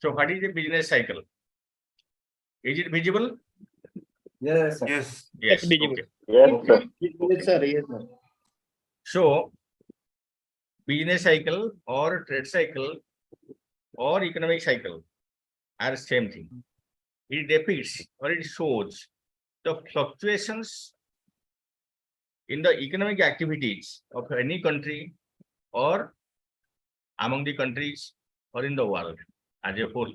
So what is the business cycle? Is it visible? Yes, sir. Yes. Yes. Visible. Okay. Yes, sir. Yes, sir. Yes, sir. So business cycle or trade cycle or economic cycle are same thing. It depicts or it shows the fluctuations in the economic activities of any country or among the countries or in the world as a whole.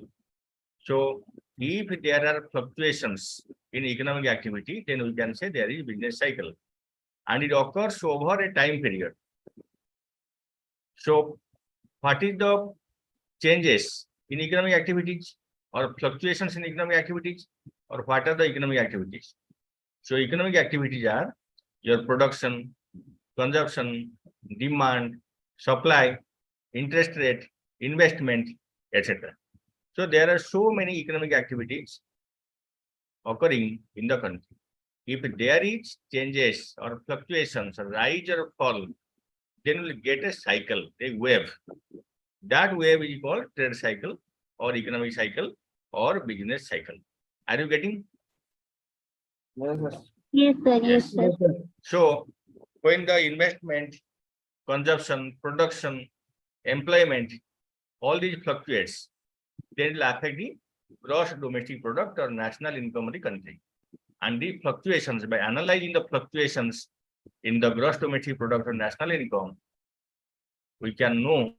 So if there are fluctuations in economic activity, then we can say there is business cycle and it occurs over a time period. So what is the changes in economic activities or fluctuations in economic activities, or what are the economic activities? So economic activities are your production, consumption, demand, supply, interest rate, investment, etc. So there are so many economic activities occurring in the country. If there is changes or fluctuations, or rise or fall, then we'll get a cycle, a wave. That wave is called trade cycle or economic cycle or business cycle. Are you getting? Yes, sir. Yes, sir. Yes, sir. Yes, sir. So when the investment, consumption, production, employment, all these fluctuates, then it will affect the gross domestic product or national income of the country. And the fluctuations, by analyzing the fluctuations in the gross domestic product or national income, we can know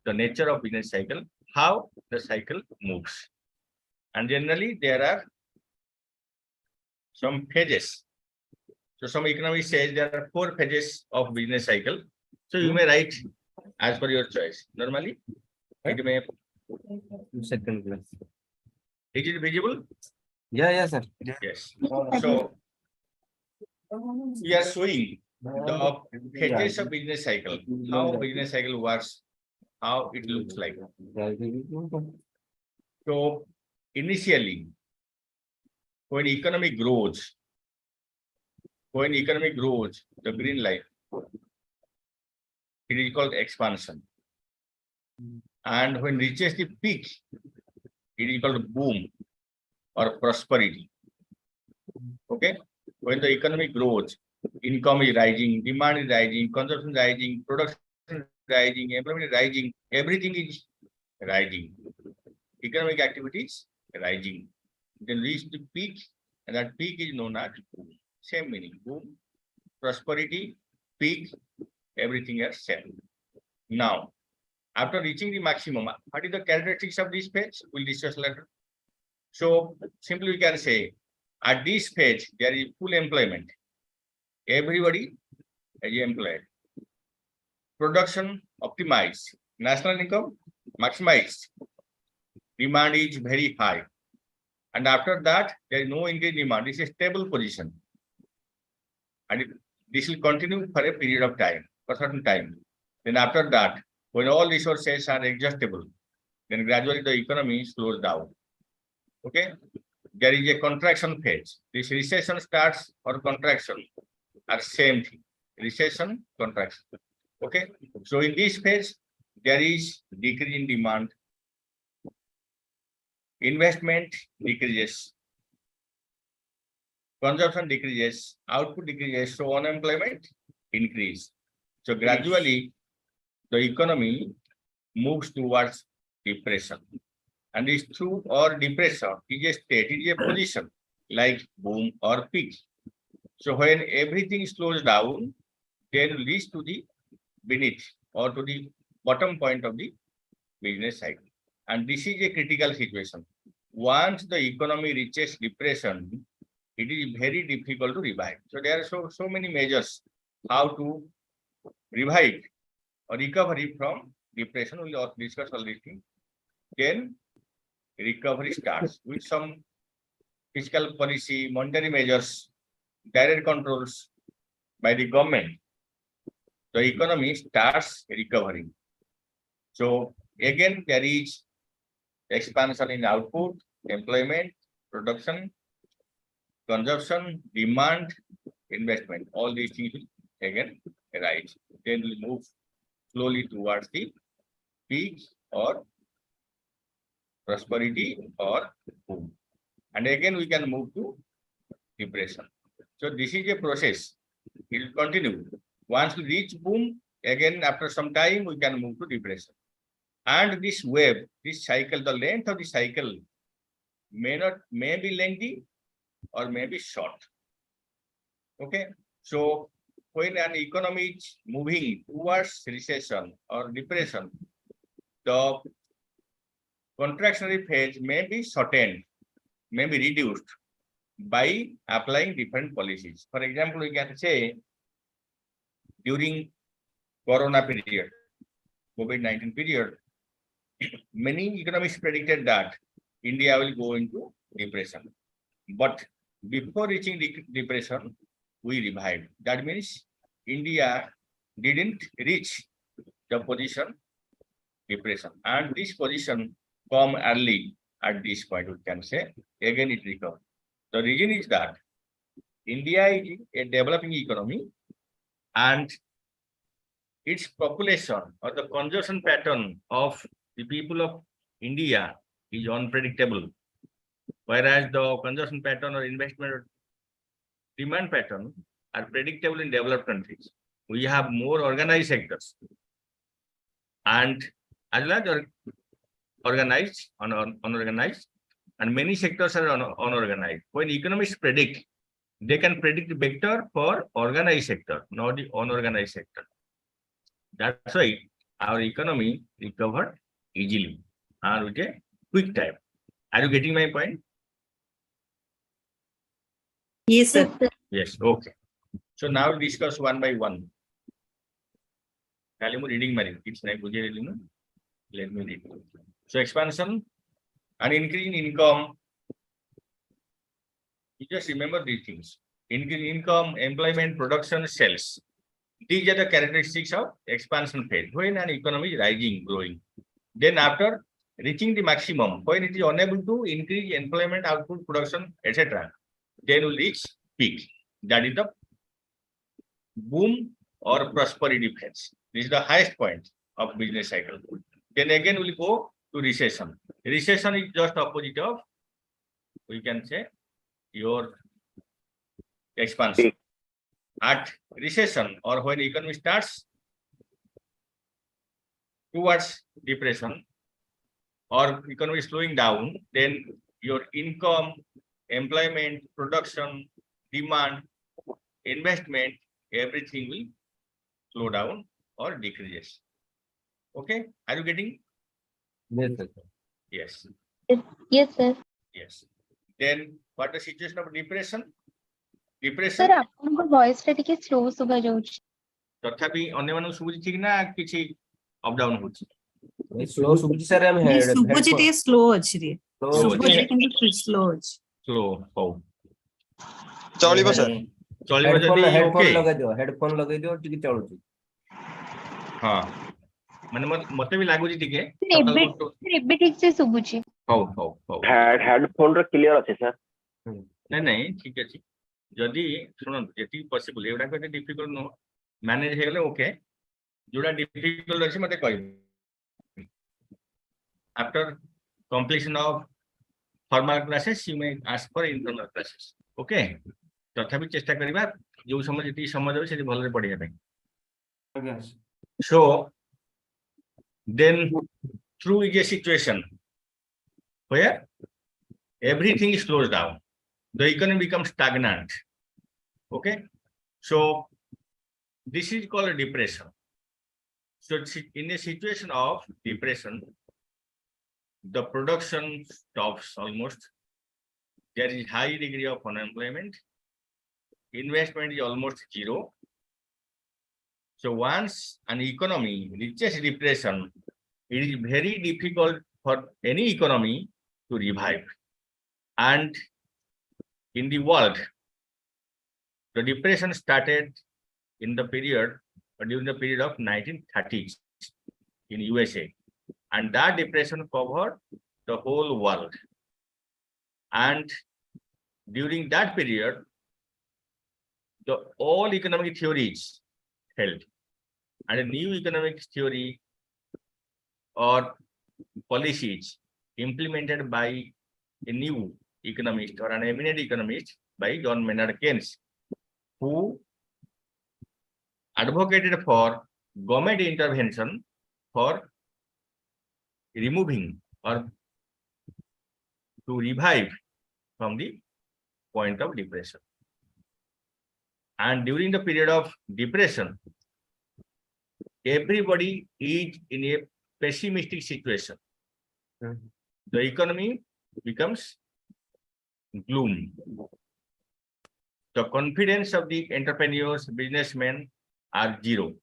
the nature of business cycle, how the cycle moves. And generally there are some phases. So some economists say there are 4 phases of business cycle. So you may write as per your choice. Normally, it may. Second class. Is it visible? Yeah, yes, sir. Yes. So we are showing the phases of business cycle, how business cycle works, how it looks like. So initially, when economy grows, the green line, it is called expansion. And when reaches the peak, it is called boom or prosperity. Okay. When the economy grows, income is rising, demand is rising, consumption is rising, production is rising, employment is rising, everything is rising. Economic activities rising. Then reach the peak, and that peak is known as boom. Same meaning. Boom, prosperity, peak, everything is same. Now, after reaching the maximum, what is the characteristics of this phase? We'll discuss later. So simply we can say, at this phase, there is full employment. Everybody is employed. Production optimized. National income maximized. Demand is very high. And after that, there is no increase in demand. This is a stable position. And this will continue for a period of time, for a certain time. Then after that, when all resources are exhaustible, then gradually the economy slows down. Okay? There is a contraction phase. This recession starts or contraction are same thing. Recession, contraction. Okay? So in this phase, there is decrease in demand. Investment decreases. Consumption decreases. Output decreases. So unemployment increase. So gradually, the economy moves towards depression. And this through or depression is a state, it is a position like boom or peak. So when everything slows down, then it leads to the beneath or to the bottom point of the business cycle. And this is a critical situation. Once the economy reaches depression, it is very difficult to revive. So there are so many measures how to revive or recovery from depression. We will discuss all these things. Then recovery starts with some fiscal policy, monetary measures, direct controls by the government. The economy starts recovering. So again, there is expansion in output, employment, production, consumption, demand, investment. All these things will again rise. Then we move slowly towards the peak or prosperity or boom. And again, we can move to depression. So this is a process. It will continue. Once we reach boom, again after some time, we can move to depression. And this wave, this cycle, the length of the cycle may be lengthy or may be short. Okay. So when an economy is moving towards recession or depression, the contractionary phase may be shortened, may be reduced by applying different policies. For example, we can say during Corona period, COVID-19 period, many economists predicted that India will go into depression. But before reaching depression, we revived. That means India didn't reach the position depression. And this position come early at this point, we can say. Again, it recovered. The reason is that India is a developing economy and its population or the consumption pattern of the people of India is unpredictable. Whereas the consumption pattern or investment or demand pattern are predictable in developed countries. We have more organized sectors and as well as organized, unorganized, and many sectors are unorganized. When economists predict, they can predict better for organized sector, not the unorganized sector. That's why our economy recovered easily and with a quick time. Are you getting my point? Yes, sir. Yes, okay. So now we'll discuss one by one. Reading let me read. So expansion and increase in income. You just remember these things. Increase in income, employment, production, sales. These are the characteristics of expansion phase. When an economy is rising, growing. Then after reaching the maximum, when it is unable to increase employment, output, production, etc., then will reach peak. That is the boom or prosperity phase. This is the highest point of business cycle. Then again we'll go to recession. Recession is just opposite of, we can say, your expansion. At recession or when economy starts towards depression or economy is slowing down, then your income, employment, production, demand, investment, everything will slow down or decreases. Okay, are you getting? Yes, sir. Yes. Yes, sir. Yes. Then what the situation of depression? Depression. Sir, आपको voice टा ଟିକେ slow सुबह जाऊँ. तथापि अन्य मानक सुबुची ठीक ना किछि अप डाउन होछि. स्लो सुबुची सर हम हेड सुबुची टे स्लो अछि रे. Slow सुबुची अछि. किंतु स्लो अछि. स्लो हो. चलिबो सर. चलिबो जदी हेडफोन ओके. लगे दियो टिके चलुची. हां. माने मते भी लागुची टिके. एबे ठीक से सुबुची. हो. हेडफोन रे क्लियर अछि सर. नहीं ठीक अछि. जदी सुनन जेती पॉसिबल एवडा को डिफिकल्ट नो मैनेज हे गेले ओके. जोडा डिफिकल्ट अछि मते कहि. After completion of formal classes, you may ask for internal classes. Okay. तथापि चेष्टा करिबा जो समय जेती समय देबे सेती भलरे पढिया ପାଇଁ. So then through is a situation where everything slows down. The economy becomes stagnant. Okay. So this is called a depression. So in a situation of depression, the production stops almost. There is high degree of unemployment. Investment is almost zero. So once an economy reaches depression, it is very difficult for any economy to revive. And in the world, the depression started in the period during the period of 1930s in USA, and that depression covered the whole world. And during that period, all economic theories held, and a new economic theory or policies implemented by a new economist or an eminent economist by John Maynard Keynes, who advocated for government intervention for removing or to revive from the point of depression. And during the period of depression, everybody is in a pessimistic situation. The economy becomes gloom. The confidence of the entrepreneurs, businessmen are zero.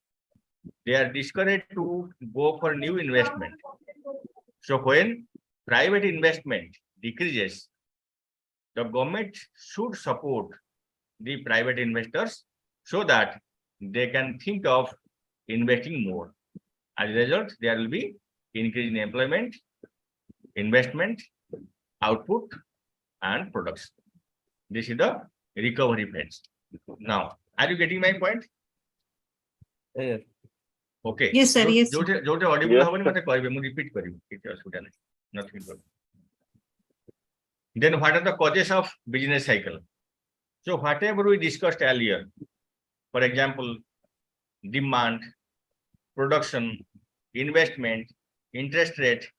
They are discouraged to go for new investment. So when private investment decreases, the government should support the private investors so that they can think of investing more. As a result, there will be increase in employment, investment, output, and production. This is the recovery phase. Now, are you getting my point? Yes. Okay. Yes, sir. Yes, sir. Jote audible Yes, हबनी मते कहबे मु repeat करिवो किछ असुविधा नै nothing problem. Then what are the causes of business cycle? So whatever we discussed earlier, for example, demand, production, investment, interest rate,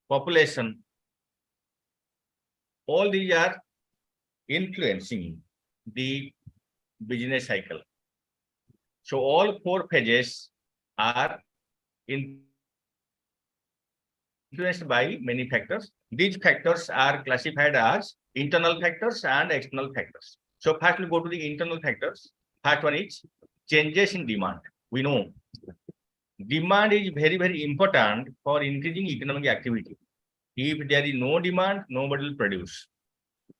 population, all these are influencing the business cycle. So all four phases are influenced by many factors. These factors are classified as internal factors and external factors. So first we'll go to the internal factors. First one is changes in demand. We know demand is very, very important for increasing economic activity. If there is no demand, nobody will produce.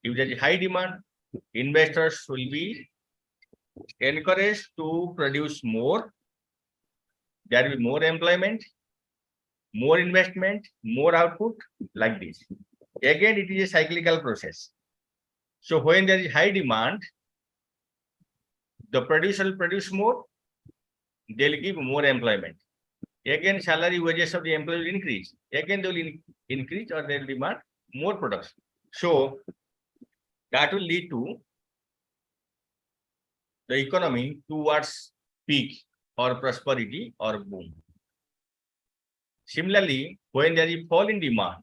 If there is high demand, investors will be encouraged to produce more. There will be more employment, more investment, more output, like this. Again, it is a cyclical process. So when there is high demand, the producer will produce more, they will give more employment. Again, salary wages of the employee will increase. Again, they will increase or they will demand more production. So that will lead to the economy towards peak or prosperity or boom. Similarly, when there is fall in demand,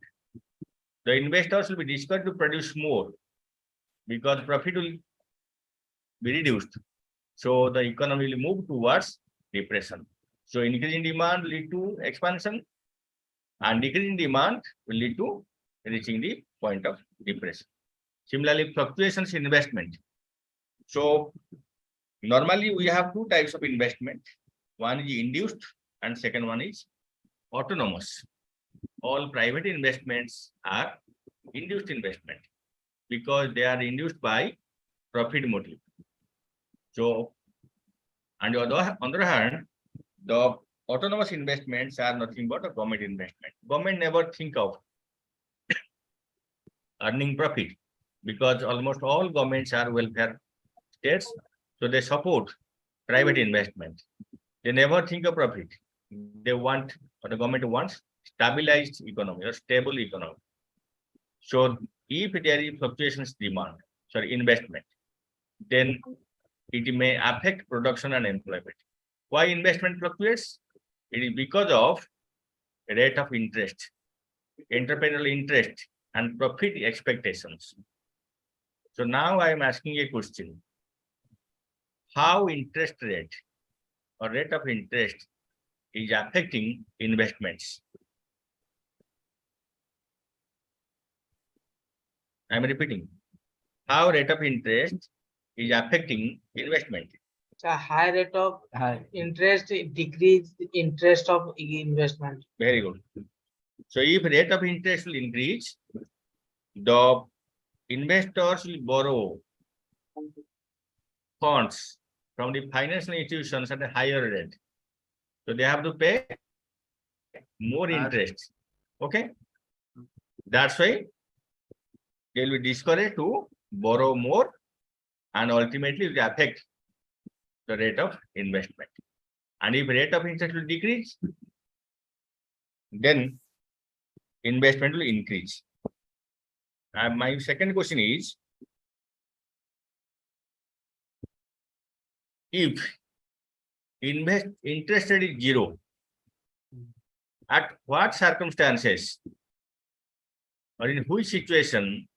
the investors will be discouraged to produce more because profit will be reduced. So the economy will move towards depression. So increase in demand will lead to expansion and decrease in demand will lead to reaching the point of depression. Similarly, fluctuations in investment. So normally we have two types of investment. One is induced and second one is autonomous. All private investments are induced investment because they are induced by profit motive. So, and on the other hand, the autonomous investments are nothing but a government investment. Government never think of earning profit because almost all governments are welfare states. So they support private investment. They never think of profit. They want, or the government wants, stabilized economy or stable economy. So if there is fluctuations demand, investment, then it may affect production and employment. Why investment fluctuates? It is because of rate of interest, entrepreneurial interest, and profit expectations. So now I am asking a question. How interest rate or rate of interest is affecting investments? I am repeating. How rate of interest is affecting investment? So high rate of Hi. interest decrease the interest of investment. Very good. So if rate of interest will increase, the investors will borrow funds from the financial institutions at a higher rate. So they have to pay more interest. Okay. That's why they will be discouraged to borrow more and ultimately will affect the rate of investment. And if rate of interest will decrease, then investment will increase. And my second question is, if interest rate is zero, at what circumstances or in which situation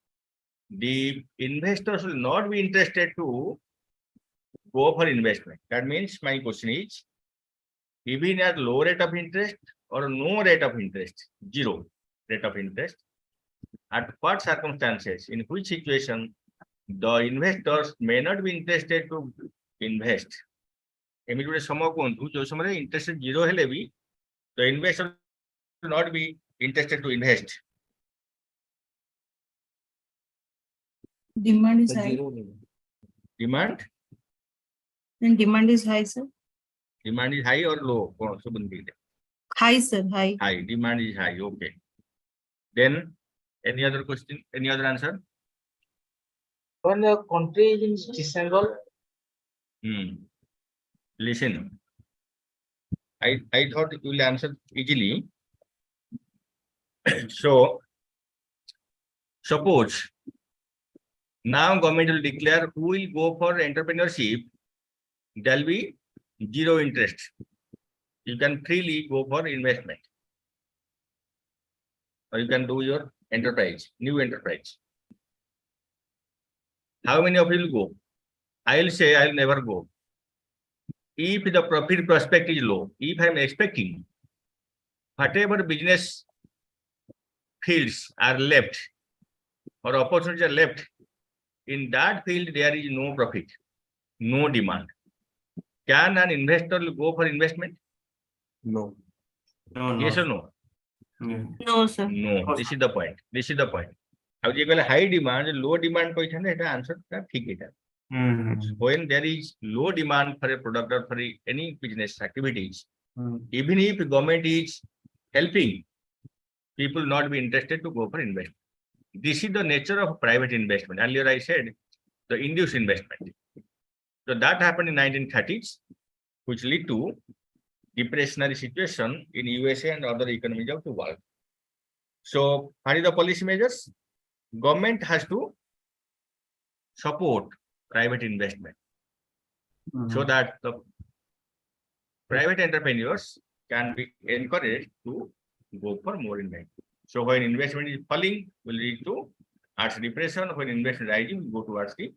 the investors will not be interested to go for investment? That means my question is, even at low rate of interest or no rate of interest, zero rate of interest, at what circumstances, in which situation the investors may not be interested to invest? एमिति गोटे समय कहूँ जो समय interest zero हेले भी the investor will not be interested to invest. Demand is The high. zero level. Demand Is high, sir. demand is high or low? कौन सा बंदी है? High, sir. High. High. Demand is high. Okay. Then any other question? Any other answer? When the country is in disassemble, Listen. I thought you will answer easily. So suppose now government will declare who will go for entrepreneurship. There will be zero interest. You can freely go for investment, or you can do your enterprise, new enterprise. How many of you will go? I will say I will never go. If the profit prospect is low, if I am expecting whatever business fields are left or opportunities are left, in that field there is no profit, no demand. Can an investor go for investment? No. Yes or no? No, sir. No. This is the point. This is the point. How do you call high demand, low demand? Answer that. When there is low demand for a product or for any business activities, even if government is helping, people not be interested to go for investment. This is the nature of private investment. Earlier I said the induced investment. So that happened in 1930s, which led to depressionary situation in USA and other economies of the world. So what is the policy measures? Government has to support private investment so that the private entrepreneurs can be encouraged to go for more investment. So when investment is falling, will lead to arts depression. When investment rising, will go towards the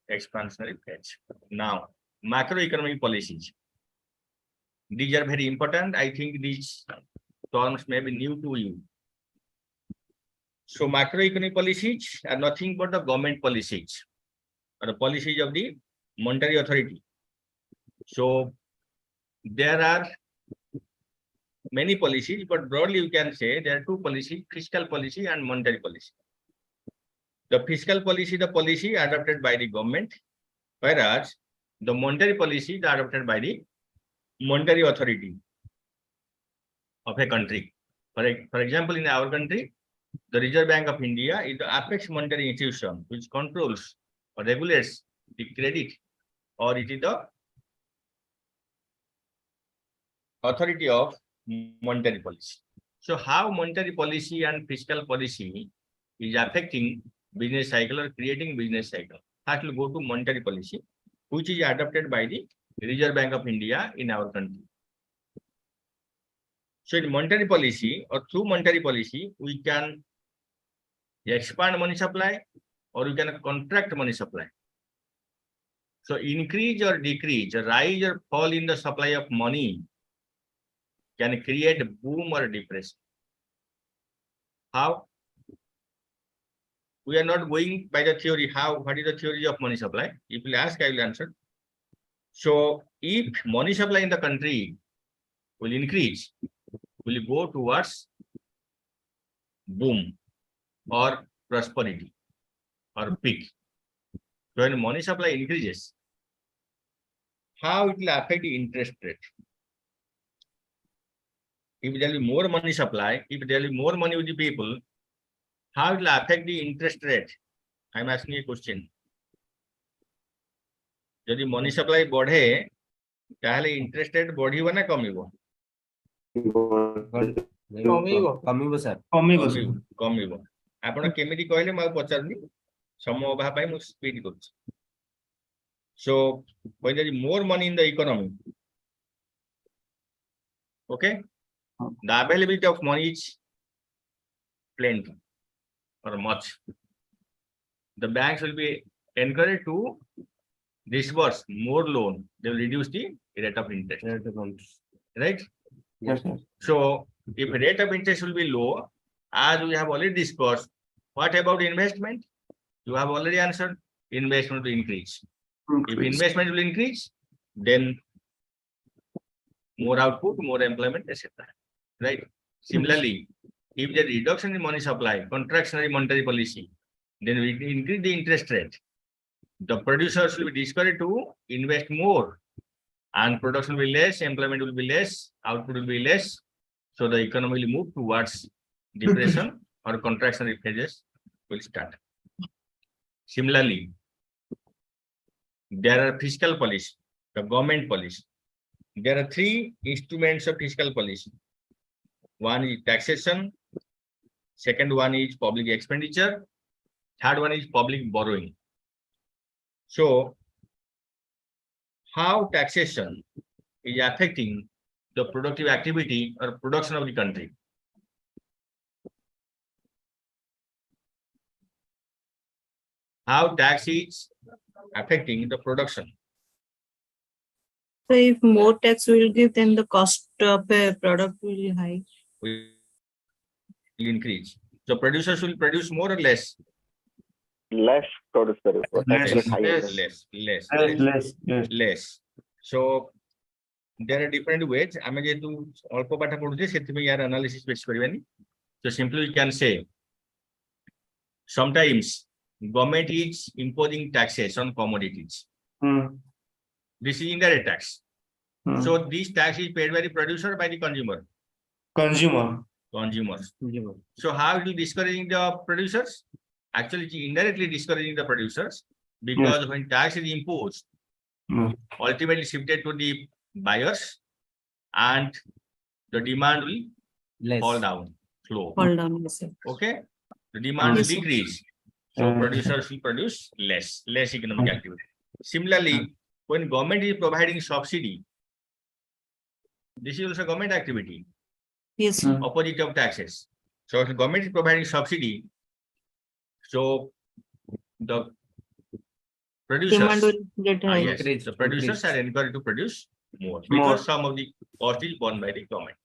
expansionary phase. Now, macroeconomic policies. These are very important. I think these terms may be new to you. So macroeconomic policies are nothing but the government policies, or the policies of the monetary authority. So there are many policies, but broadly you can say there are two policies: fiscal policy and monetary policy. The fiscal policy, the policy adopted by the government, whereas the monetary policy is adopted by the monetary authority of a country. For example, in our country, the Reserve Bank of India is the apex monetary institution which controls or regulates the credit, or it is the authority of monetary policy. So how monetary policy and fiscal policy is affecting business cycle or creating business cycle? First, we'll go to monetary policy, which is adopted by the Reserve Bank of India in our country. So in monetary policy or through monetary policy, we can expand money supply or we can contract money supply. So increase or decrease, rise or fall in the supply of money can create boom or depression. How? We are not going by the theory. What is the theory of money supply? If you ask, I will answer. So if money supply in the country will increase, will go towards boom or prosperity or peak. So when money supply increases, how it will affect the interest rate? If there will be more money supply, if there will be more money with the people, how it will affect the interest rate? I am asking a question. If money supply बढ़े, ताहले interest rate बढ़िबो ना कमिबो? କମିବ। କମିବ sir. କମିବ। ଆପଣ କେମିତି କହିଲେ ମୁଁ ଆଉ ପଚାରୁନି, ସମୟ ଅଭାବ ପାଇଁ ମୁଁ ସ୍ପିଡ୍ କରୁଛି। So when there is more money in the economy, okay, the availability of money is plenty or much. The banks will be encouraged to disburse more loan. They will reduce the rate of interest, right? Yes, sir. So if rate of interest will be low, as we have already discussed, what about investment? You have already answered. Investment will increase. If investment will increase, then more output, more employment, etc. Right? Similarly, if the reduction in money supply, contractionary monetary policy, then we increase the interest rate. The producers will be discouraged to invest more, and production will be less, employment will be less, output will be less. So the economy will move towards depression or contractionary phases will start. Similarly, there are fiscal policy, the government policy. There are three instruments of fiscal policy. One is taxation, second one is public expenditure, third one is public borrowing. So how taxation is affecting the productive activity or production of the country? How tax is affecting the production? So if more tax will give, then the cost of a product will be high. Will increase. So producers will produce more or less? Less produce କରିବ Less. tax rate high ହେଲେ। Less. So there are different ways. ଆମେ ଯେହେତୁ ଅଳ୍ପ ପାଠ ପଢୁଛେ ସେଥିପାଇଁ ୟାର analysis ବେଶୀ କରିବାନି. So simply we can say sometimes government is imposing taxes on commodities. This is indirect tax. So this tax is paid by the producer or by the consumer? Consumers. So how it is discouraging the producers? Actually, it is indirectly discouraging the producers, because when tax is imposed, ultimately shifted to the buyers, and the demand will Less. fall down, slow. Fall down, yes, sir. Okay, the demand will Yes, sir. decrease. So producers will produce less economic activity. Similarly, when government is providing subsidy, this is also government activity, Yes, sir. opposite of taxes. So if the government is providing subsidy, so the producers, Demand will get high. yes, the producers are encouraged to produce more, because some of the cost is borne by the government.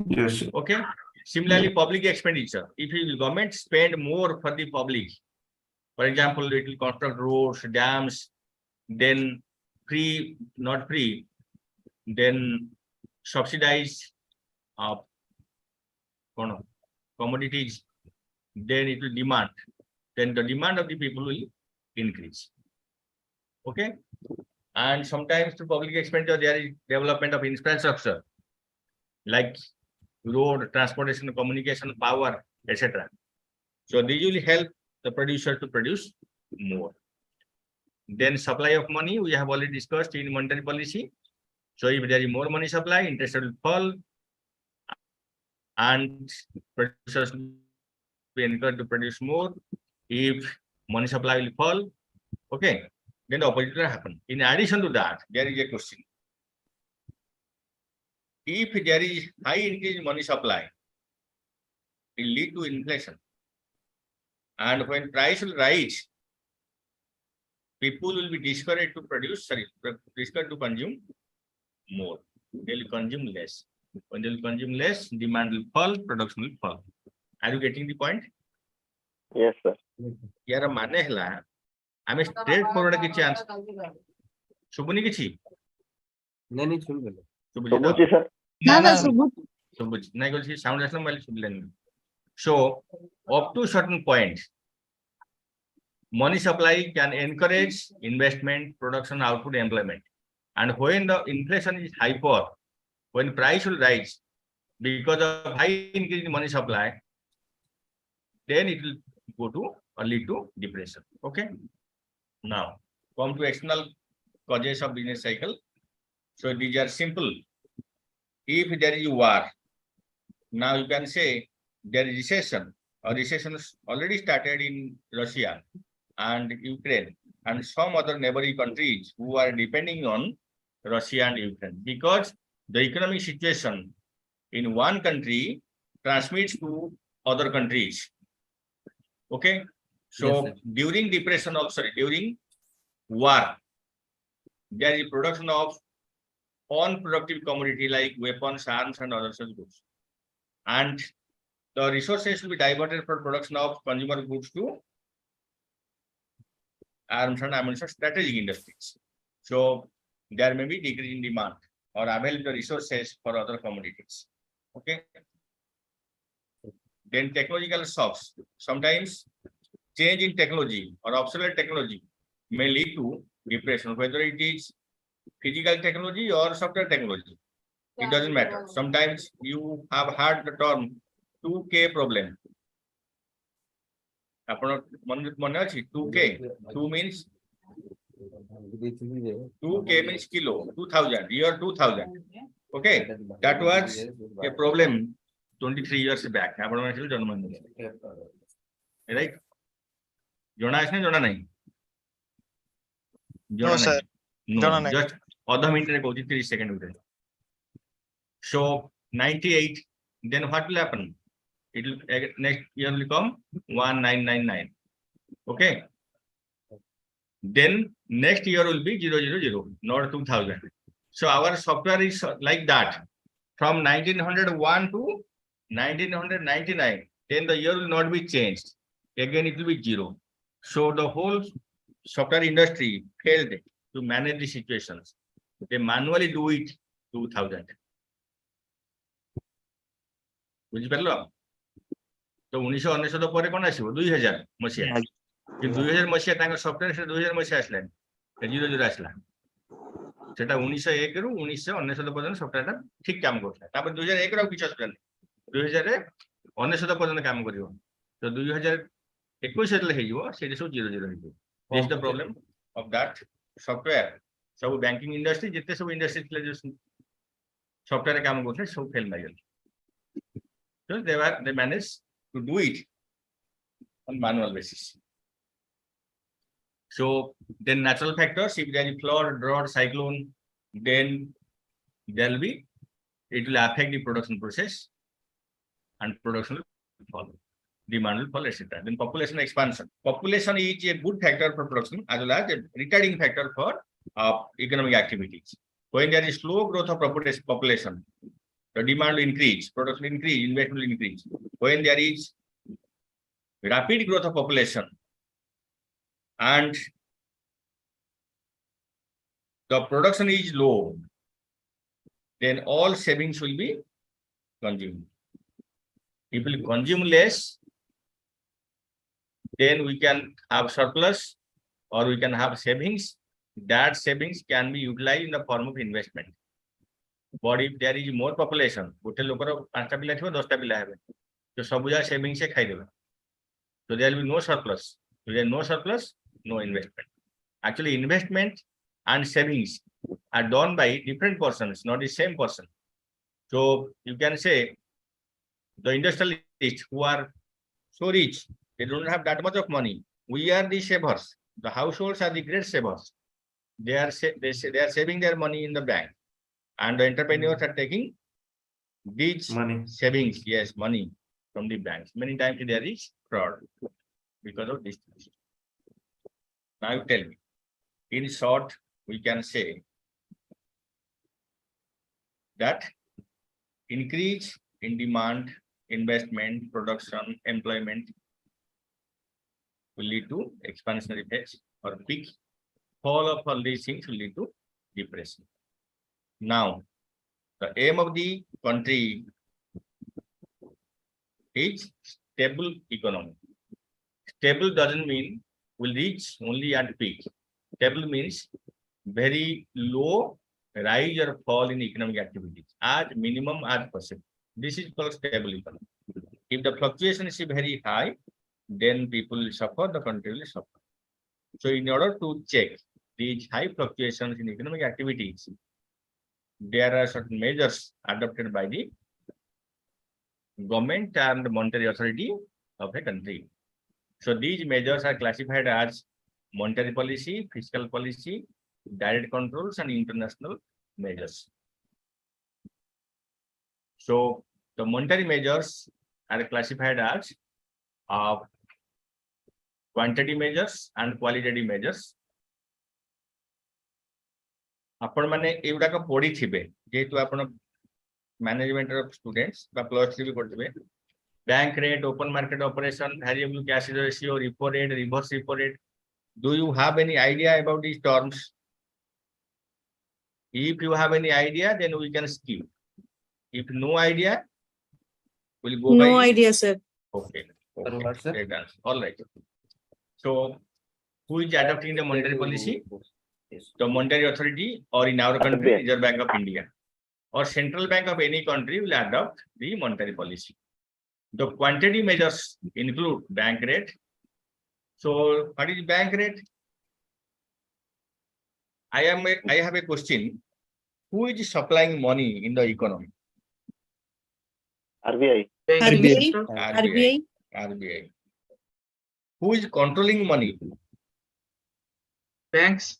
Yes. Okay. Similarly, public expenditure. If the government spend more for the public, for example, it will construct roads, dams, then not free, then subsidize commodities, then it will demand. Then the demand of the people will increase. Okay. And sometimes through public expenditure, there is development of infrastructure like road, transportation, communication, power, etc. So these will help the producer to produce more. Then supply of money, we have already discussed in monetary policy. So if there is more money supply, interest rate will fall, and producers will be encouraged to produce more. If money supply will fall, okay, then the opposite will happen. In addition to that, there is a question. If there is high increase in money supply, it will lead to inflation. And when price will rise, people will be discouraged to consume more. They will consume less. When they will consume less, demand will fall, production will fall. Are you getting the point? Yes, sir. यार माने हला आमे straight forward किछि answer सुबुनी किछि नहीं सुन ଶୁଭୁଛି sir? ନା ନା ଶୁଭୁଛି। सुबुଛି नाही कोछि साउंड असला मैले सुबलेनी. So up to certain point, money supply can encourage investment, production, output, employment. And when the inflation is hyper, when price will rise because of high increase in money supply, then it will go to or lead to depression. Okay. Now come to external causes of business cycle. So these are simple. If there is war, now you can say there is recession, or recession has already started in Russia and Ukraine and some other neighboring countries who are depending on Russia and Ukraine, because the economic situation in one country transmits to other countries. Okay, so Yes, sir. during depression also, during war, there is production of unproductive commodity like weapons, arms, and other such goods, and the resources will be diverted for production of consumer goods to arms and ammunition strategic industries. So there may be decrease in demand or available resources for other commodities. Okay. Then technological shocks. Sometimes change in technology or obsolete technology may lead to depression, whether it is physical technology or software technology. It doesn't matter. Sometimes you have heard the term 2K problem. Mane achi 2K. 2 means 2K means kilo, 2000, year 2000. Okay, that was a problem 23 years back. Right? Jona is jona nahi. No, sir. No, Jona nahi. just other minute 3 seconds. So 98, then what will happen? It will next year will come 1999. Okay. Then next year will be 000, not 2000. So our software is like that. From 1901 to 1999, then the year will not be changed. Again, it will be 0. So the whole software industry failed to manage the situations. They manually do it 2000. বুঝিପାରିଲ তো 1999 ପରେ কোন ଆସିବ 2000 ମସିହା କି 2000 ମସିହା ତାଙ୍କ software ସେ 2000 ମସିହା ଆସିଲାନି 00 ଆସିଲା ସେଟା 1901 ରୁ 1999 ପର୍ଯ୍ୟନ୍ତ ସଫ୍ଟୱେୟାରଟା ଠିକ କାମ କରୁଥିଲା ତାପରେ 2001 ରୁ କିଛି ଅସୁବିଧା ନାହିଁ 2099 ପର୍ଯ୍ୟନ୍ତ କାମ କରିବ ତ 2021 ଯେତେବେଳେ ହେଇଯିବ ସେଠି ସବୁ 00 ହେଇଯିବ this is the problem of that software ସବୁ ବ୍ୟାଙ୍କିଂ ଇଣ୍ଡଷ୍ଟ୍ରି ଯେତେ ସବୁ ଇଣ୍ଡଷ୍ଟ୍ରି ଥିଲେ ଯୋଉ ସଫ୍ଟୱେୟାର କାମ କରୁଥିଲେ ସବୁ fail ମାରିଗଲେ So they managed to do it on manual basis. So then natural factors, if there is flood, drought, cyclone, then there will be, it will affect the production process and production will fall, demand will fall, etc. Then population expansion. Population is a good factor for production as well as a retarding factor for economic activities. When there is slow growth of population, the demand will increase, production will increase, investment will increase. When there is rapid growth of population and the production is low, then all savings will be consumed. If we consume less, then we can have surplus or we can have savings. That savings can be utilized in the form of investment. But if there is more population, गोटे लोकर 5टा पिला थिबो 10टा पिला हेबे तो सब जा saving से खाइ देबे so there will be no surplus. So there is no surplus, no investment. Actually investment and savings are done by different persons, not the same person. So you can say the industrialists who are so rich, they don't have that much of money. We are the savers. The households are the great savers. They are saving their money in the bank. And the entrepreneurs are taking these Money. savings, yes, money from the banks. Many times there is fraud because of this. Now you tell me, in short, we can say that increase in demand, investment, production, employment will lead to expansionary phase or peak. Fall of all these things will lead to depression. Now, the aim of the country is stable economy. Stable doesn't mean will reach only at peak. Stable means very low rise or fall in economic activities as minimum as possible. This is called stable economy. If the fluctuation is very high, then people will suffer, the country will suffer. So in order to check these high fluctuations in economic activities, there are certain measures adopted by the government and monetary authority of a country. So these measures are classified as monetary policy, fiscal policy, direct controls, and international measures. So the monetary measures are classified as quantity measures and qualitative measures. आपण माने एवढा पढ़ी जेहेतु आप management students plus 3 भी करथिबे bank rate, open market operation, variable cash ratio, repo rate, reverse repo rate. Do you have any idea about these terms? If you have any idea, then we can skip. If no idea, we'll go by. No idea, sir. Okay. Right, sir. Great answer. All right. So, who is adopting the monetary policy? Yes. The monetary authority, or in our country, RBI. Reserve Bank of India, or central bank of any country will adopt the monetary policy. The quantity measures include bank rate. So, what is bank rate? I have a question. Who is supplying money in the economy? RBI. RBI. RBI. RBI. Who is controlling money? Banks.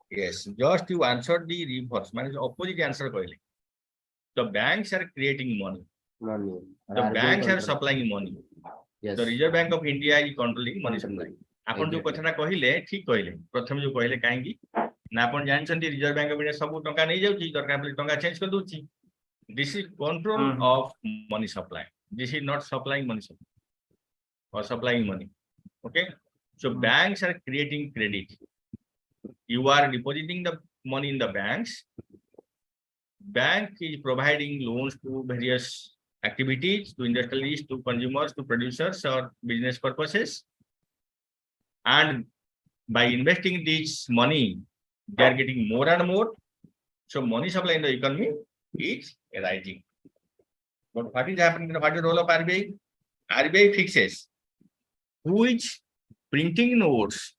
Yes, just you answered the reverse, means opposite answer. The banks are creating money. Money. The RBI banks are control. supplying money. Yes. The Reserve Bank of India is controlling money supply. आपण जो Exactly. कथा कहले ठीक कहले प्रथम जो कहले काहेकि ना आपण जानछन्ती रिजर्व बैंक ऑफ इंडिया सब टंका नहीं जाउची दरकार पड़े टंका चेंज कर दोची. This is control of money supply. This is not supplying money supply or supplying money. Okay, so banks are creating credit. You are depositing the money in the banks. Bank is providing loans to various activities, to industrialists, to consumers, to producers, or business purposes. And by investing this money, they are getting more and more. So money supply in the economy is rising. But what is happening? What is the role of RBI? RBI fixes who is printing notes,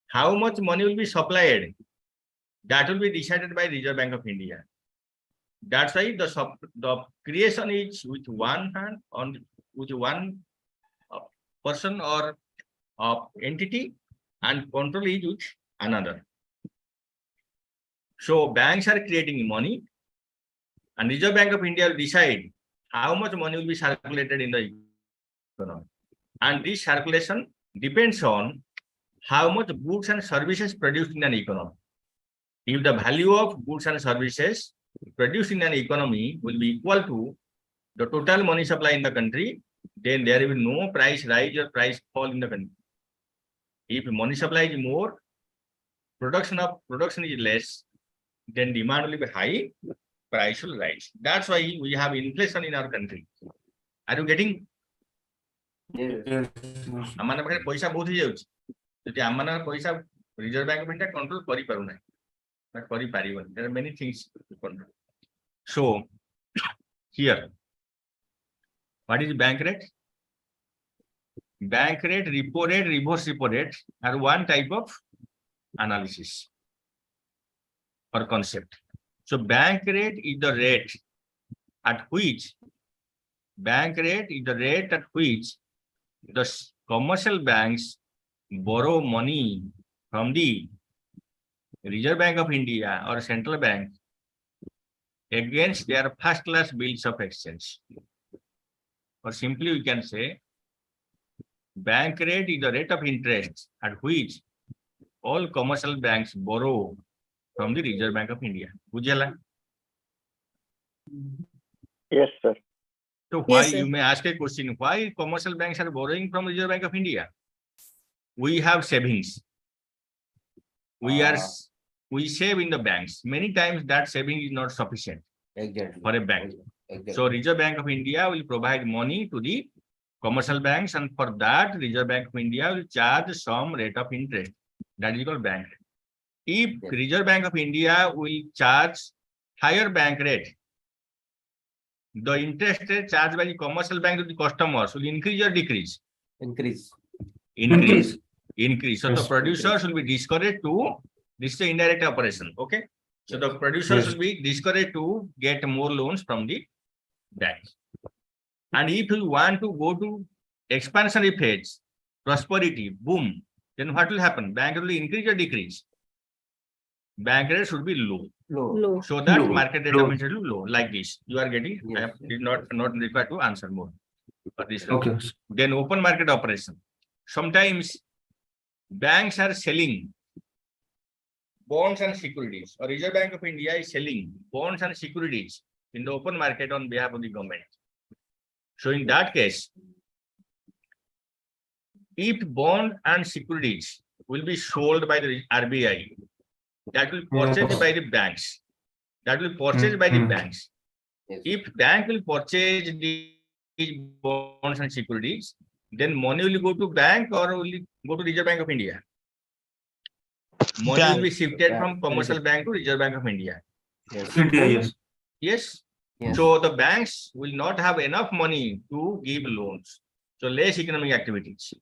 how much money will be supplied. That will be decided by Reserve Bank of India. That's why the creation is with one hand on with one person or entity, and control is with another. So banks are creating money, and Reserve Bank of India will decide how much money will be circulated in the economy. And this circulation depends on how much goods and services produced in an economy. If the value of goods and services produced in an economy will be equal to the total money supply in the country, then there will be no price rise or price fall in the country. If money supply is more, production is less, then demand will be high, price will rise. That's why we have inflation in our country. Are you getting? Yes. आमना पाखे पैसा बहुत ही जाउची जति आमना पैसा reserve bank of India control करि पारु नै करि पारिबन. There are many things to control. So here, what is bank rate? Bank rate, repo rate, reverse repo rate are one type of analysis or concept. So bank rate is the rate at which the commercial banks borrow money from the Reserve Bank of India or central bank against their first-class bills of exchange. Or simply we can say, bank rate is the rate of interest at which all commercial banks borrow from the Reserve Bank of India. Bujhala? Yes, sir. So why Yes, sir. you may ask a question, why commercial banks are borrowing from Reserve Bank of India? We have savings. We save in the banks. Many times that saving is not sufficient Exactly. for a bank. Exactly. So Reserve Bank of India will provide money to the commercial banks, and for that Reserve Bank of India will charge some rate of interest. That is called bank rate. If Yes. Reserve Bank of India will charge higher bank rate, the interest rate charged by the commercial bank to the customers will increase or decrease? Increase. Increase. Increase. So the Yes, producers will be discouraged to, this is the indirect operation. Okay. So the producers Yes. will be discouraged to get more loans from the bank. And if you want to go to expansionary phase, prosperity, boom, then what will happen? Bank rate will increase or decrease? Bank rate should be low. Low. So that Low. market rate Low. of interest will be low, like this. You are getting, I Yes. did not require to answer more. For this. Okay. Then open market operation. Sometimes banks are selling bonds and securities, or Reserve Bank of India is selling bonds and securities in the open market on behalf of the government. So in that case, if bond and securities will be sold by the RBI, that will purchased Yes. by the banks. That will purchased by the Mhm. banks. Yes. If bank will purchase these bonds and securities, then money will go to bank or will it go to Reserve Bank of India? Money will be shifted Bank. from commercial bank to Reserve Bank of India. Yes. India, yes. Yes. Yes. So the banks will not have enough money to give loans. So less economic activities.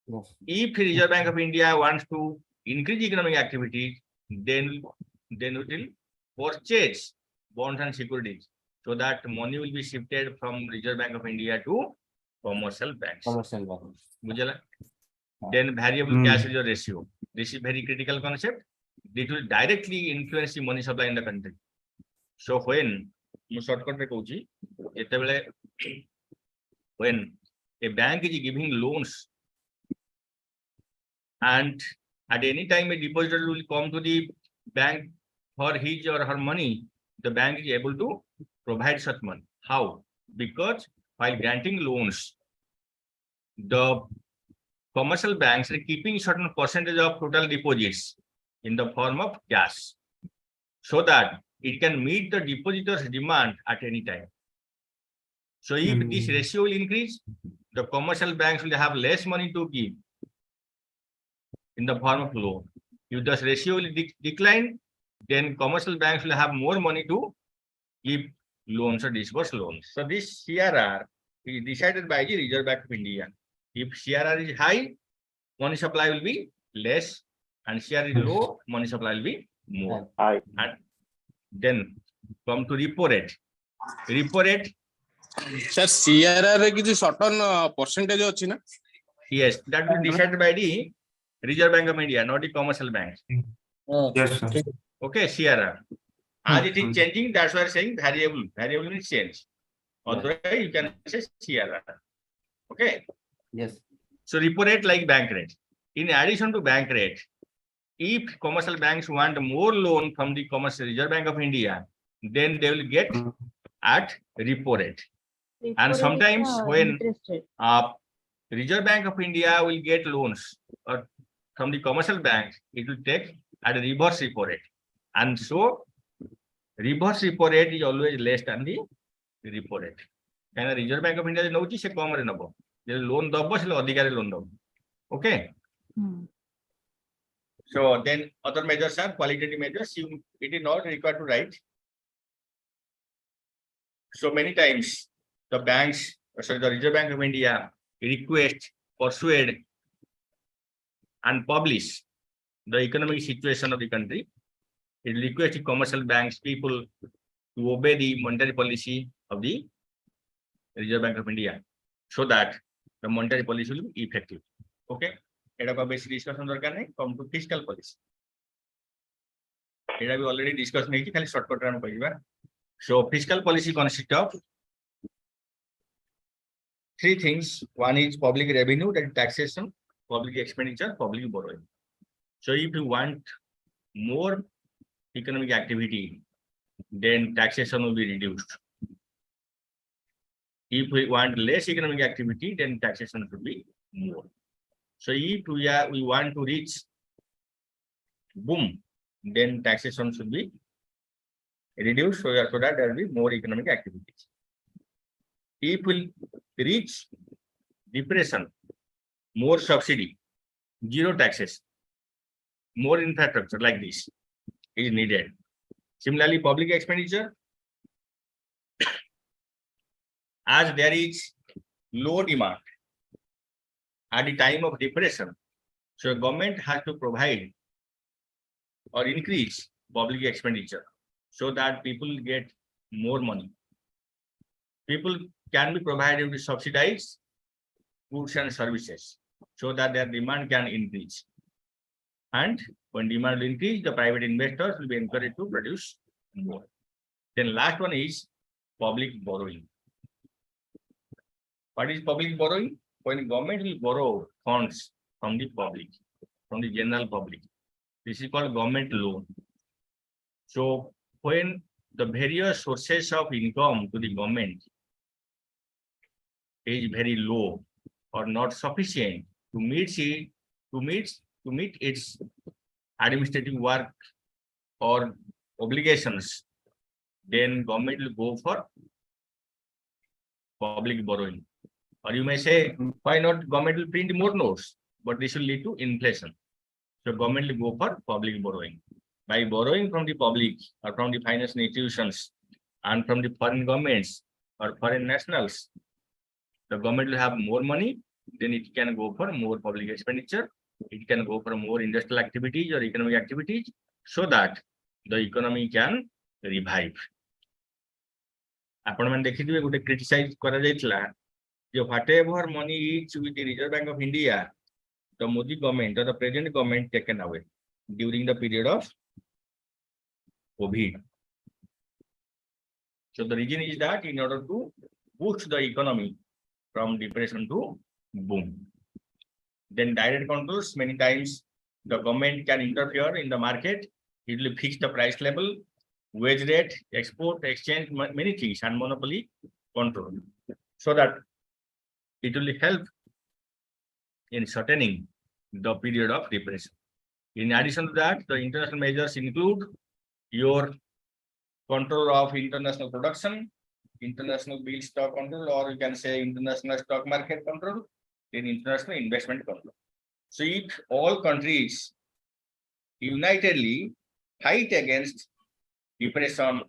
Yes. If Reserve Bank of India wants to increase economic activity, then it will purchase bonds and securities, so that money will be shifted from Reserve Bank of India to commercial banks. Commercial bank. Bujhala? Then variable cash reserve ratio. This is very critical concept. It will directly influence the money supply in the country. So when shortcut when a bank is giving loans, and at any time a depositor will come to the bank for his or her money, the bank is able to provide such money. How? Because while granting loans, the commercial banks are keeping certain percentage of total deposits in the form of cash, so that it can meet the depositor's demand at any time. So if this ratio will increase, the commercial banks will have less money to give in the form of loan. If this ratio will decline, then commercial banks will have more money to give loans or disburse loans. So this CRR is decided by the Reserve Bank of India. If CRR is high, money supply will be less, and CRR is low, money supply will be more. Aye. And then come to repo rate. Repo rate, sir CRR रे किसी certain percentage अछि ना yes, that will be decided by the Reserve Bank of India, not the commercial banks. Yes, sir. Okay, CRR. As it is changing, that's why I'm saying variable. Variable means change. Otherwise, you can say CRR. Okay. Yes. So repo rate like bank rate. In addition to bank rate, if commercial banks want more loan from the commercial Reserve Bank of India, then they will get at repo rate. And sometimes when Reserve Bank of India will get loans from the commercial banks, it will take at a reverse repo rate. And so reverse repo rate is always less than the repo rate. And Reserve Bank of India knows se come nabo. Loan dabo se adhikare loan dabo. Okay. So then other measures are qualitative measures. It is not required to write. So many times the banks, sorry, the Reserve Bank of India request, persuade, and publish the economic situation of the country. It requests commercial banks, people to obey the monetary policy of the Reserve Bank of India, so that the monetary policy will be effective. Okay. Basic discussion come to fiscal policy. We already discussed shortcut. So fiscal policy consists of three things. One is public revenue, that is taxation, public expenditure, public borrowing. So if you want more economic activity, then taxation will be reduced. If we want less economic activity, then taxation should be more. So if we want to reach boom, then taxation should be reduced so that there will be more economic activities. If we reach depression, more subsidy, zero taxes, more infrastructure like this is needed. Similarly, public expenditure, as there is low demand at the time of depression, so government has to provide or increase public expenditure so that people get more money. People can be provided with subsidized goods and services so that their demand can increase. And when demand will increase, the private investors will be encouraged to produce more. Then last one is public borrowing. What is public borrowing? When government will borrow funds from the public, from the general public, this is called government loan. So when the various sources of income to the government is very low or not sufficient to meet its administrative work or obligations, then government will go for public borrowing. Or you may say, why not government will print more notes, but this will lead to inflation. So government will go for public borrowing. By borrowing from the public or from the financial institutions and from the foreign governments or foreign nationals, the government will have more money, then it can go for more public expenditure. It can go for more industrial activities or economic activities so that the economy can revive. आपण मन देखिथिबे गोटे criticise करा जायतला जे whatever money is with the Reserve Bank of India, the Modi government or the present government taken away during the period of COVID. So the reason is that in order to boost the economy from depression to boom. Then direct controls, many times the government can interfere in the market. It will fix the price level, wage rate, export, exchange, many things, and monopoly control, so that it will help in shortening the period of depression. In addition to that, the international measures include your control of international production, international bill stock control, or you can say international stock market control, then international investment control. So if all countries unitedly fight against depression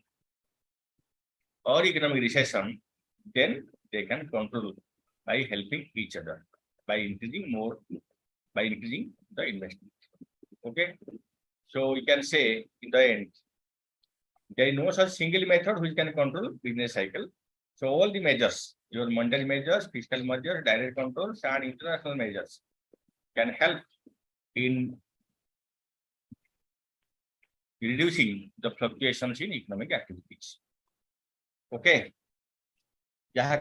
or economic recession, then they can control by helping each other, by increasing the investment. Okay. So you can say in the end, there is no such single method which can control business cycle. So all the measures, your monetary measures, fiscal measures, direct controls, and international measures can help in reducing the fluctuations in economic activities. Okay. Yeah.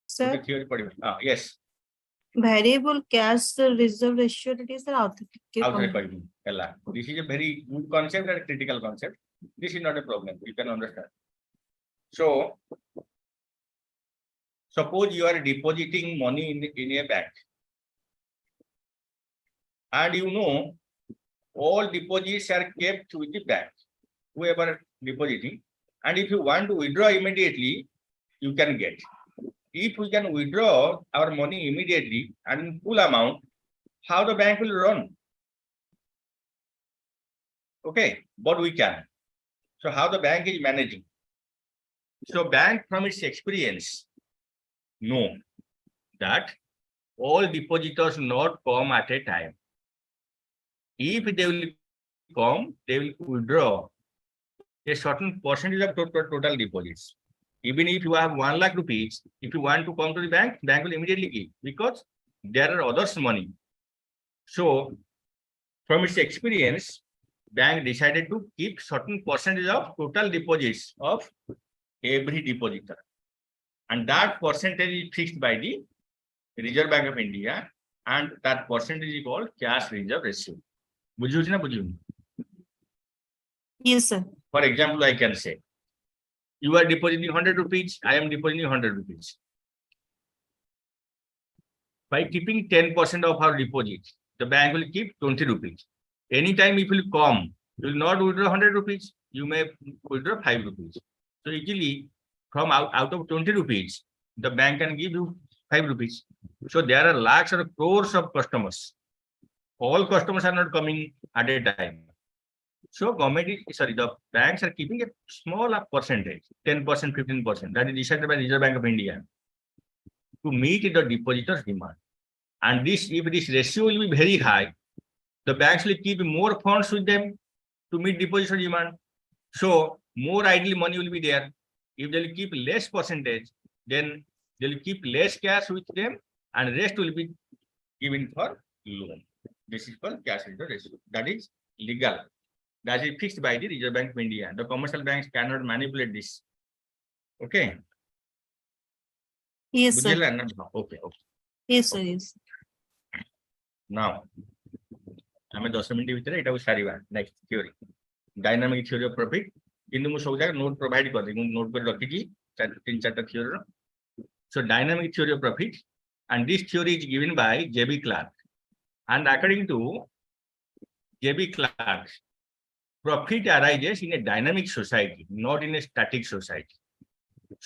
Sir, Yes. variable cash reserve ratio that is This is a very good concept and critical concept. This is not a problem. You can understand. So, suppose you are depositing money in a bank, and you know all deposits are kept with the bank, whoever depositing, and if you want to withdraw immediately, you can get. If we can withdraw our money immediately and in full amount, how the bank will run? Okay, but we can. So how the bank is managing? So bank from its experience know that all depositors not come at a time. If they will come, they will withdraw a certain percentage of total deposits. Even if you have 1 lakh rupees, if you want to come to the bank will immediately give, because there are others' money. So from its experience, bank decided to keep certain percentage of total deposits of every depositor. And that percentage is fixed by the Reserve Bank of India, and that percentage is called cash reserve ratio. Yes, sir. For example, I can say, you are depositing 100 rupees, I am depositing 100 rupees. By keeping 10% of our deposits, the bank will keep 20 rupees. Anytime if you come, you will not withdraw 100 rupees, you may withdraw 5 rupees. So easily, from out of 20 rupees, the bank can give you 5 rupees. So there are lakhs or crores of customers. All customers are not coming at a time. So the banks are keeping a small percentage, 10%, 15%, that is decided by Reserve Bank of India to meet the depositors' demand. And if this ratio will be very high, the banks will keep more funds with them to meet deposition demand. So more idle money will be there. If they will keep less percentage, then they will keep less cash with them and rest will be given for loan. This is called cash reserve ratio. That is legal. That is fixed by the Reserve Bank of India. The commercial banks cannot manipulate this. Okay. Yes, sir. बुझेला ना? Okay. Okay. Yes, sir. Yes. Now, हमें 10 minute ଭିତରେ ଏଟାକୁ ସାରିବା next theory dynamic theory of profit କିନ୍ତୁ ମୁଁ ସବୁ ଜାଗା note provide କରିଦେବି ମୁଁ note କରି ରଖିଛି 3-4ଟା theory ର so dynamic theory of profit and this theory is given by J.B. Clark and according to J.B. Clark profit arises in a dynamic society not in a static society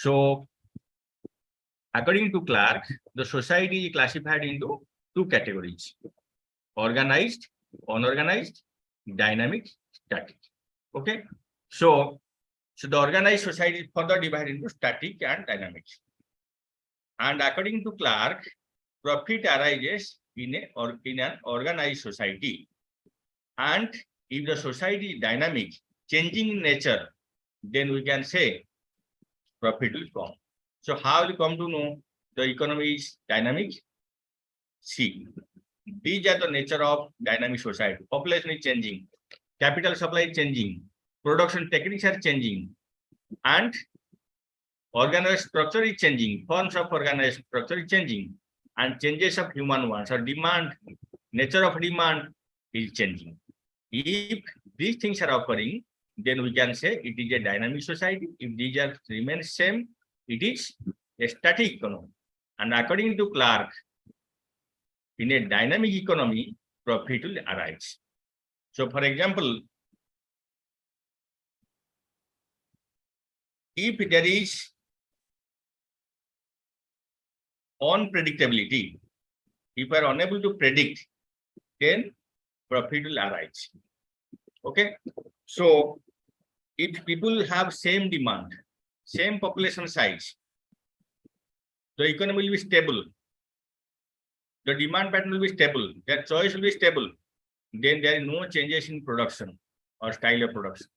so according to Clark the society is classified into two categories organized unorganized dynamic static okay so the organized society is further divided into static and dynamic and according to Clark profit arises in an organized society and if the society is dynamic changing in nature then we can say profit will come so how will you come to know the economy is dynamic see these are the nature of dynamic society. Population is changing, capital supply is changing, production techniques are changing, and organized structure is changing, forms of organized structure is changing, and changes of human wants or demand, nature of demand is changing. If these things are occurring, then we can say it is a dynamic society. If these are remain same, it is a static economy. And according to Clark, in a dynamic economy, profit will arise. So, for example, if there is unpredictability, if we are unable to predict, then profit will arise. Okay. So, if people have same demand, same population size, the economy will be stable. The demand pattern will be stable, their choice will be stable, then there is no changes in production or style of production.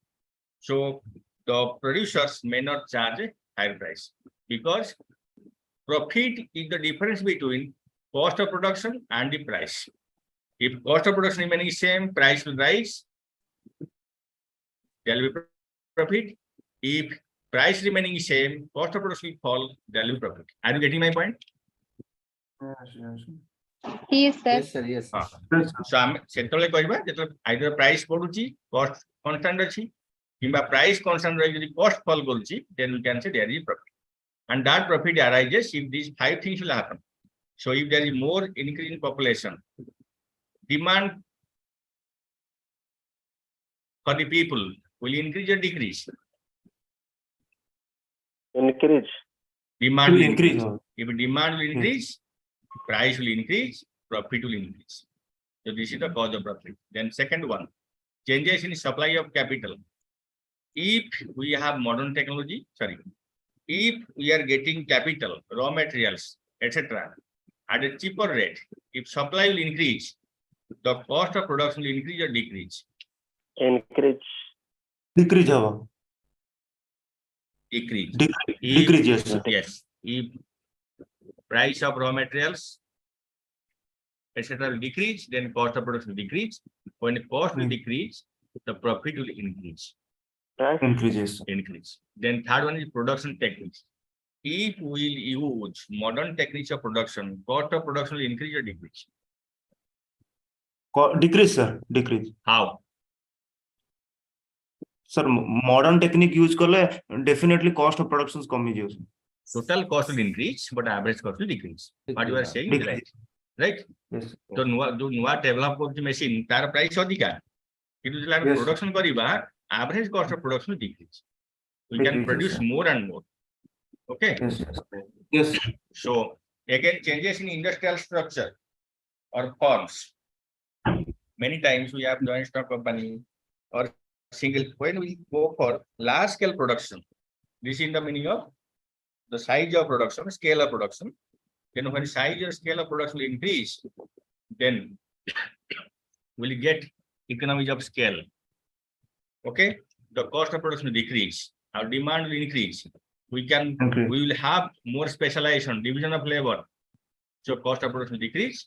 So the producers may not charge a higher price because profit is the difference between cost of production and the price. If cost of production remaining same, price will rise, there will be profit. If price remaining same, cost of production will fall, there will be profit. Are you getting my point? Yes, sir. Yes, sir. Yes, sir. So ଆମେ ସେତେବେଳେ କହିବା ଯେତେବେଳେ either price ବଢୁଛି cost constant ଅଛି କିମ୍ବା price constant ରହି ଯଦି cost fall କରୁଛି then we can say there is profit and that profit arises if these 5 things will happen. So if there is more increase in population, demand for the people will increase or decrease? Increase. Demand will Increase. increase. If demand will increase, price will increase, profit will increase. So this is the cause of profit. Then second one, changes in supply of capital. If we have modern technology, if we are getting capital, raw materials, etc., at a cheaper rate, if supply will increase, the cost of production will increase or decrease? Increase. Decrease haba. Decrease. Decrease, yes, sir. Yes. If price of raw materials, etc., will decrease, then cost of production will decrease. When the cost will decrease, the profit will increase. Increases. Increase. Then third one is production techniques. If we will use modern techniques of production, cost of production will increase or decrease? Decrease, sir. Decrease. How? Sir, modern technique use kale definitely cost of productions कमी जाए. Total cost will increase, but average cost will decrease. What you are saying is right. Right? Yes. So नुआ develop करके machine तार price अधिका. किंतु जिला Yes. production करीबा, average cost of production will decrease. We can Decreases, produce sir. more and more. Okay. Yes. Yes. So again, changes in industrial structure or forms. Many times we have joint stock company or single. When we go for large scale production, this is the meaning of the size of production, scale of production. Then when size or scale of production will increase, then will get economies of scale. Okay, the cost of production will decrease, our demand will increase. Okay. We will have more specialization, division of labor. So cost of production will decrease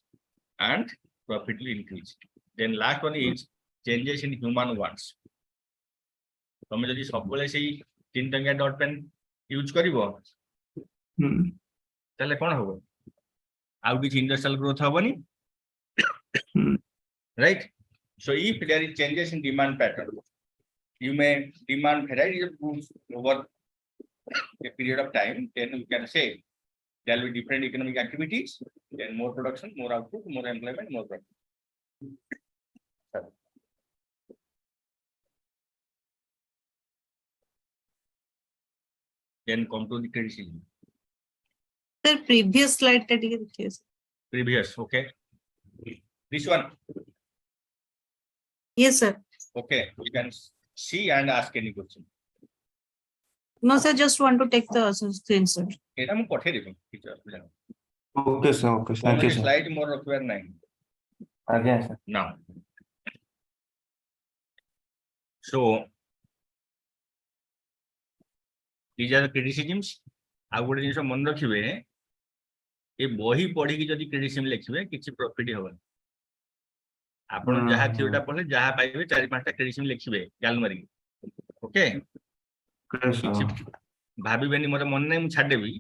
and profit will increase. Then last one is changes in human wants. तमे जदि सब बेले से 3 टंकिया dot pen use करिवो ताले कोन होबो आउ किछ इंडस्ट्रियल ग्रोथ होबनी right. So if there is changes in demand pattern, you may demand variety of goods over a period of time, then you can say there will be different economic activities, then more production, more output, more employment, more profit. Then come to the criticism. Sir, previous slide ta ଟିକେ ଦେଖିବେ sir. Previous, okay. This one, Yes sir. okay, you can see and ask any question. No sir, just want to take the screenshot. এটা ମୁଁ ପଠେଇ ଦେବି କିଛି ଅସୁବିଧା ନାହିଁ। Okay, sir. Okay, thank you, sir. Slide ମୋର ରଖିବାର ନାହିଁ। Again, sir. Now, so these are the criticisms. ଆଉ ଗୋଟେ ଜିନିଷ ମନେ ରଖିବେ, ଏ ବହି ପଢିକି ଯଦି କ୍ରିଟିସିଜମ ଲେଖିବେ କିଛି ପ୍ରଫିଟ ହବନି। ଆପଣ ଯାହା ଥିଓରିଟା ପଢିଲେ ଯାହା ପାଇବେ 4-5ଟା କ୍ରିଟିସିଜମ ଲେଖିବେ ଗାଲ ମାରିକି। Okay, Okay, sir. ଭାବିବେନି ମୋର ମନେ ନାହିଁ ମୁଁ ଛାଡିଦେବି,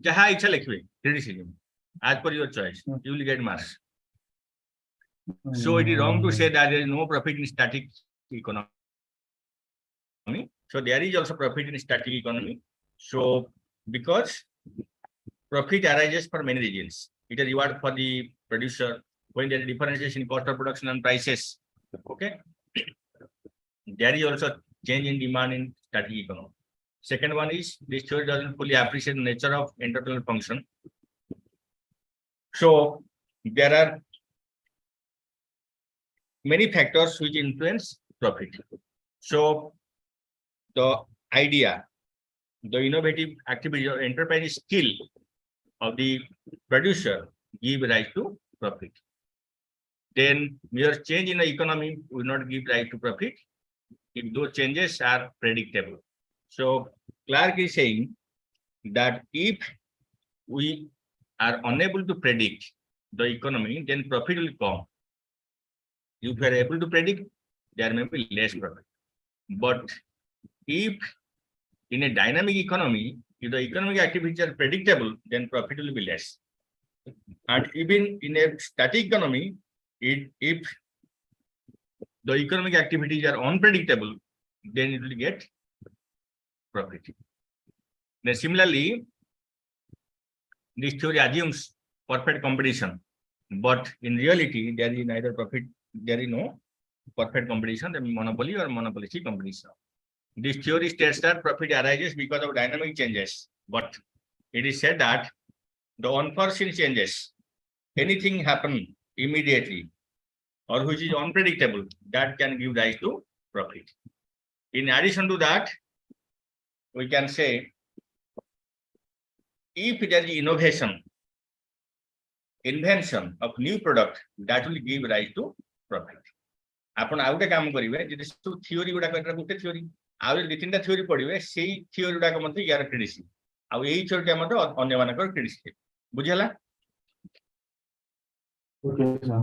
ଯାହା ଇଚ୍ଛା ଲେଖିବେ କ୍ରିଟିସିଜମ as per your choice, you will get marks. So it is wrong to say that there is no profit in static economy. So there is also profit in static economy. So because profit arises for many reasons, it is reward for the producer when there is differentiation in cost of production and prices. Okay, there is also change in demand in static economy. Second one is this theory doesn't fully appreciate the nature of entrepreneurial function. So there are many factors which influence profit. So the idea, the innovative activity or enterprise skill of the producer give rise to profit. Then mere change in the economy will not give rise to profit if those changes are predictable. So Clark is saying that if we are unable to predict the economy, then profit will come. If we are able to predict, there may be less profit. But if in a dynamic economy, if the economic activities are predictable, then profit will be less. And even in a static economy, if the economic activities are unpredictable, then it will get profit. Then similarly, this theory assumes perfect competition, but in reality, there is neither profit, there is no perfect competition, the monopoly or monopolistic competition. This theory states that profit arises because of dynamic changes, but it is said that the unforeseen changes, anything happen immediately or which is unpredictable, that can give rise to profit. In addition to that, we can say if there is invention of new product, that will give rise to profit. आपण आउ गोटे काम करिवे जदि सब theory गुडा करा गुटे theory आउ 2-3टा theory पढिवे सेही थ्योरी गुडा मते यार क्रेडिट आउ एही थ्योरीटा मते अन्य मानकर क्रेडिट बुझियला। Okay, sir.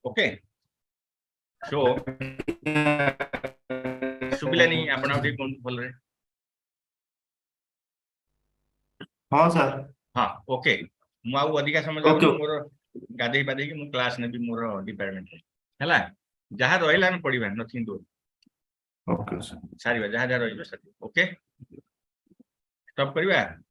ओके, सो सुबिलानी आपण आउ कोन बोल रे। हाँ सर। हाँ, ओके, मु आउ अधिका समय जाउ मोर गादै पादै कि मु क्लास ने भी मोर डिपार्टमेंट हैला जहाँ रहिला हम पढिबा नथिंग डू। Okay, sir. सारी जहाँ जहाँ रहिबो साथी। ओके, स्टॉप करिबा।